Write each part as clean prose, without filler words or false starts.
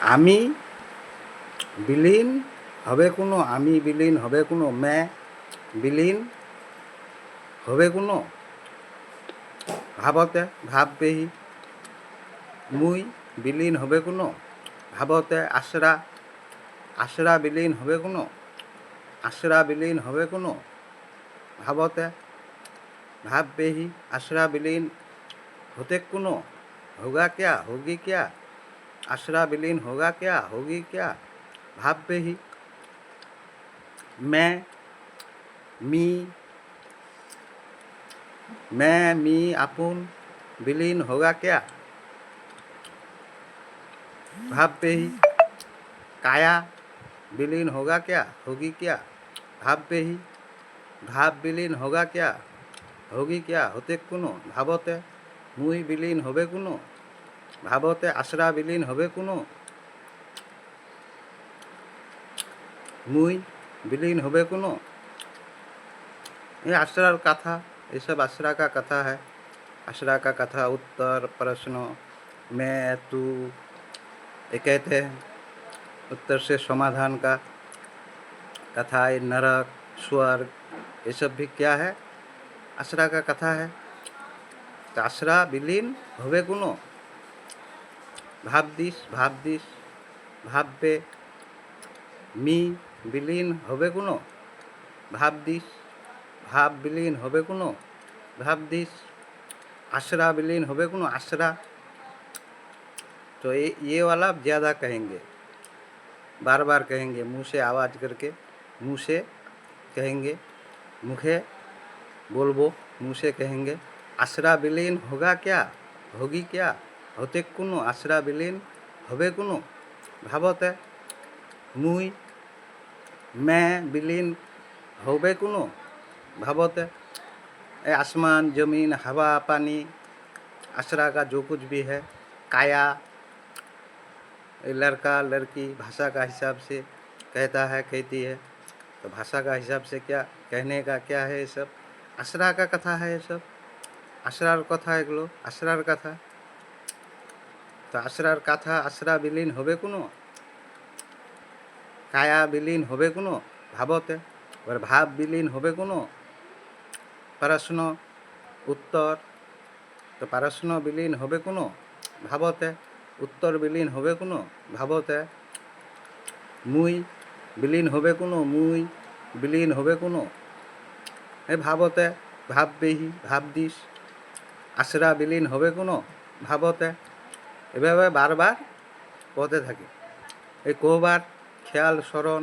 আমি বিলীন হবে কোনো, আমি বিলীন হবে কোনো, মে বিলীন হবে কোনো ভাবতে ভাববেহি, মুই বিলীন হবে কোনো ভাবতে, আশরা আশরা বিলীন হবে কোনো, আশরা বিলীন হবে কোনো ভাবতে भावबेही, आशरा विलीन होते कुनो, होगा क्या, होगी क्या, आशरा विलीन होगा क्या, होगी क्या, भावबेही, मैं मी आपुन विलीन होगा क्या, भावबेही, काया विलीन होगा क्या, होगी क्या, भावबेही, भाव विलीन होगा क्या, होगी क्या, होते कुनो भावते, मुई विलीन होबे कुनो भावते, आशरा विलीन होबे कुनो, मुई विलीन होबे कुनो। ये आशरार कथा, ये सब आशरा का कथा है। आशरा का कथा, उत्तर, प्रश्न, मैं, तू, ये कहते हैं। उत्तर से समाधान का कथा, ये नरक, स्वर्ग, ये सब भी क्या है, आशरा का कथा है। तो आशरा विलीन होबे कुनो भावदिस, भावबे, मी विलीन होबे कुनो भावदिस, भाव विलीन होबे कुनो भावदिस, आशरा विलीन होबे कुनो आशरा। तो ये वाला ज़्यादा कहेंगे, बार बार कहेंगे, मुँह से आवाज़ करके, मुँह से कहेंगे, मुखे बोलबो, मुँह से कहेंगे। आशरा विलीन होगा क्या, होगी क्या, होते कुनो, आशरा विलीन होबे कुनो भावते, मुई मैं विलीन होबे कुनो भावते। आसमान, जमीन, हवा, पानी, आशरा का जो कुछ भी है, काया, लड़का लड़की भाषा का हिसाब से कहता है, कहती है। तो भाषा का हिसाब से क्या कहने का क्या है, ये सब आशरा का कथा है। ये सब आशरार कथा, एगुलो आशरार कथा। तो आशरार कथा, आशरा विलीन होबे कुनो, काया विलीन होबे कुनो भावते, और भाव विलीन होबे कुनो प्रश्न, उत्तर। तो प्रश्न विलीन होबे कुनो भावते, उत्तर विलीन होबे कुनो भावते, मुई विलीन होबे कुनो, मुई विलीन होबे कुनो ए भावते, भावबेही, भावदिस, आशरा विलीन होबे कुनो भावते। এভাবে বারবার পদে থাকে। এই কবার খেয়াল, স্মরণ,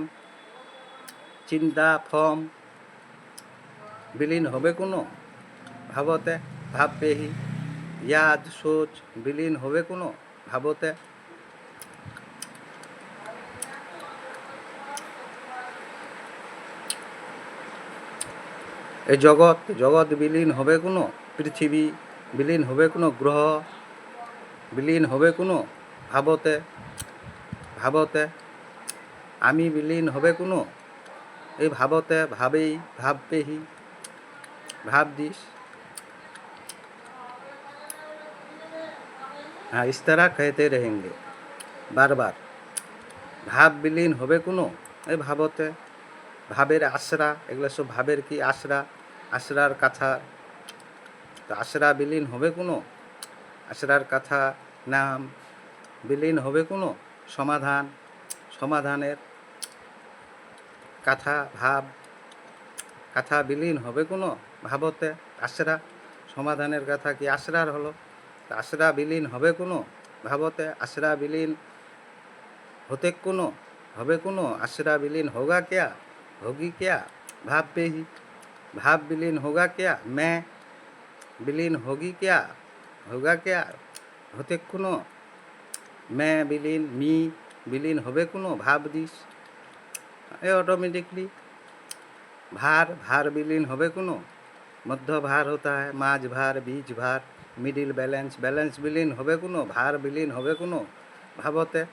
চিন্তা, ফর্ম বিলীন হবে কোনো ভাবতে, ভাববেহি, ইয়াদ, সোচ বিলীন হবে কোনো ভাবতে। এই জগৎ, জগৎ বিলীন হবে কোনো, পৃথিবী বিলীন হবে কোনো, গ্রহ বিলীন হবে কোনো ভাবতে, ভাবতে। আমি বিলীন হবে কোনো, এই ভাবতে, ভাবেই, ভাববেহি, भावदिस। हाँ, इस तरह कहते रहेंगे बार बार। भाव विलीन होबे कुनो, ए भावते, भावेर आशरा, एगुलो सब भावेर की आशरा, आशरार कथा। तो आशरा विलीन होबे कुनो, आशरार कथा, नाम विलीन होबे कुनो समाधान, समाधानेर कथा, भाव, कथा विलीन होबे कुनो भावते, आशरा, समाधानेर कथा कि आशरार हलो। तो आशरा विलीन होबे कुनो भावते, आशरा विलीन होते कुनो होबे कुनो, आशरा विलीन होगा क्या, होगी क्या, भावबेही, भाव विलीन होगा क्या, मैं विलीन होगी क्या, होगा क्या, होते कुनो, मैं विलीन, मी विलीन होबे कुनो भावदिस। ये ऑटोमेटिकली भार, भार विलीन होबे कुनो, मध्य भार होता है, माझ भार, बीच भार, मिडिल बैलेंस, बैलेंस विलीन होबे कुनो, भार विलीन होबे कुनो भावते।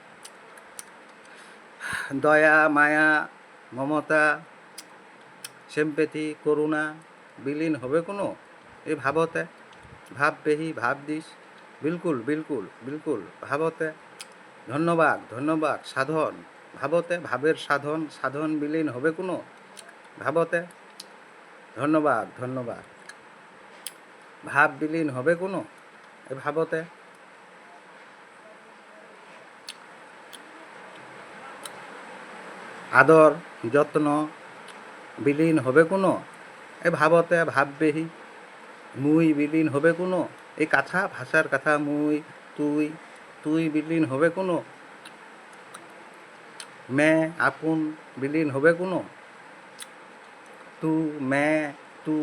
दया, माया, ममता, सिम्पैथी, करुणा विलीन होबे कुनो ये भावते, भावबेही, भावदिस, बिल्कुल बिल्कुल बिल्कुल भावते। ধন্যবাদ ধন্যবাদ সাধন ভাবতে ভাবের সাধন সাধন বিলীন হবে কোনো ভাবতে ধন্যবাদ ধন্যবাদ ভাব বিলীন হবে কোনো এ ভাবতে আদর যত্ন বিলীন হবে কোনো এ ভাবতে ভাববেহি মুই বিলীন হবে কোনো এই কথা ভাষার কথা মুই তুই তুই বিলীন হবে কোনো মে আপন বিলীন হবে কোনো তু মে তু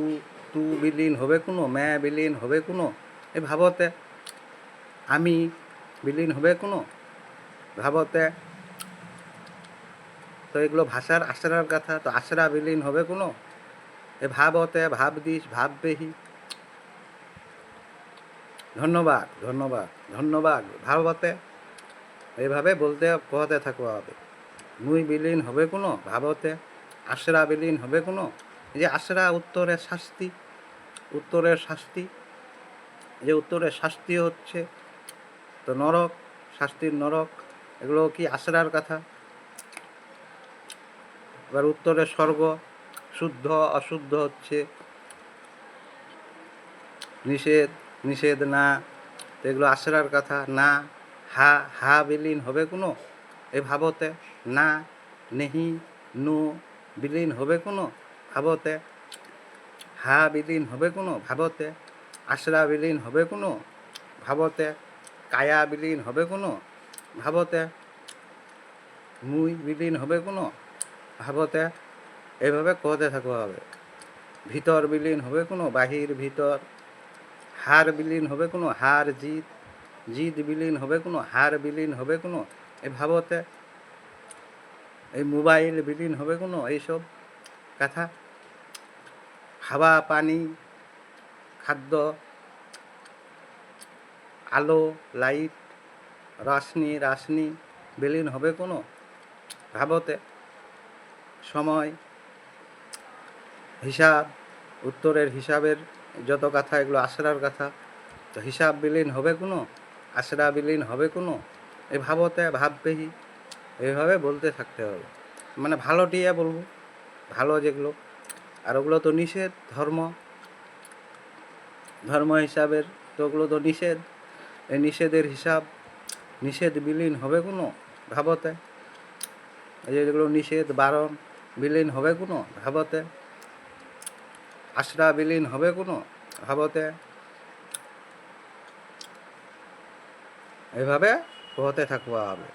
তু বিলীন হবে কোনো মে বিলীন হবে কোনো এই ভাবতে আমি বিলীন হবে কোনো ভাবতে তো এগুলো ভাষার আশ্রার কথা তো আশ্রা বিলীন হবে কোনো এ ভাবতে ভাবদিস ভাববেহি ধন্যবাদ ধন্যবাদ ধন্যবাদ ভাবতে এইভাবে বলতে কহতে থাকতে হবে মুই বিলীন হবে কোনো ভাবতে আশ্রা বিলীন হবে কোনো এই যে আশ্রা উত্তরের শাস্তি উত্তরের শাস্তি যে উত্তরের শাস্তি হচ্ছে তো নরক শাস্তির নরক এগুলো কি আশ্রার কথা এবার উত্তরের স্বর্গ শুদ্ধ অশুদ্ধ হচ্ছে নিষেধ নিষেধ না তো এগুলো আশ্রার কথা না হা হা বিলীন হবে কোনো এই ভাবতে না নেহি নু বিলীন হবে কোনো ভাবতে হা বিলীন হবে কোনো ভাবতে আশ্রা বিলীন হবে কোনো ভাবতে কায়া বিলীন হবে কোনো ভাবতে মুই বিলীন হবে কোনো ভাবতে এইভাবে কহতে থাকতে হবে ভিতর বিলীন হবে কোনো বাহির ভিতর হার বিলীন হবে কোনো হার জিত জিত বিলীন হবে কোনো হার বিলীন হবে কোনো এই ভাবতে এই মোবাইল বিলীন হবে কোনো এইসব কথা হাওয়া পানি খাদ্য আলো লাইট রশ্মি রাশনি বিলীন হবে কোনো ভাবতে সময় হিসাব উত্তরের হিসাবের যত কথা এগুলো আশ্রার কথা তো হিসাব বিলীন হবে কোনো আশ্রা বিলীন হবে কোনো এই ভাবতে ভাববেহি এইভাবে বলতে থাকতে হবে মানে ভালোটিয়া বলবো ভালো যেগুলো আর ওগুলো তো নিষেধ ধর্ম ধর্ম হিসাবের তো ওগুলো তো নিষেধ এই নিষেধের হিসাব নিষেধ বিলীন হবে কোনো ভাবতে এই যেগুলো নিষেধ বারণ বিলীন হবে কোনো ভাবতে আশ্রা বিলীন হবে কোনো ভাবতে এইভাবে হতে থাকতে হবে